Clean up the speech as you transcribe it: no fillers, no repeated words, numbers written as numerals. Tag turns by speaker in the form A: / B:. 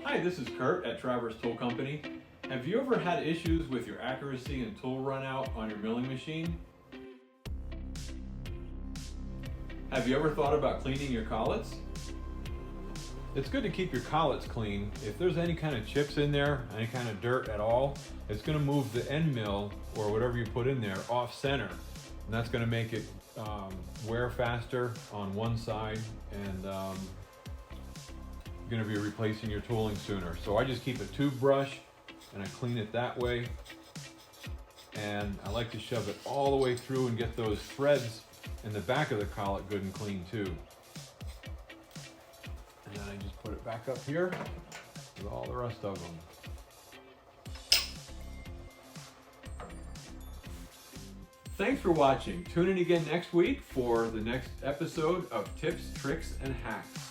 A: Hi, this is Kurt at Traverse Tool Company. Have you ever had issues with your accuracy and tool run out on your milling machine? Have you ever thought about cleaning your collets? It's good to keep your collets clean. If there's any kind of chips in there, any kind of dirt at all, it's going to move the end mill or whatever you put in there off center. And that's going to make it wear faster on one side, and you're going to be replacing your tooling sooner. So I just keep a tube brush and I clean it that way. And I like to shove it all the way through and get those threads in the back of the collet good and clean too. And then I just put it back up here with all the rest of them. Thanks for watching. Tune in again next week for the next episode of Tips, Tricks, and Hacks.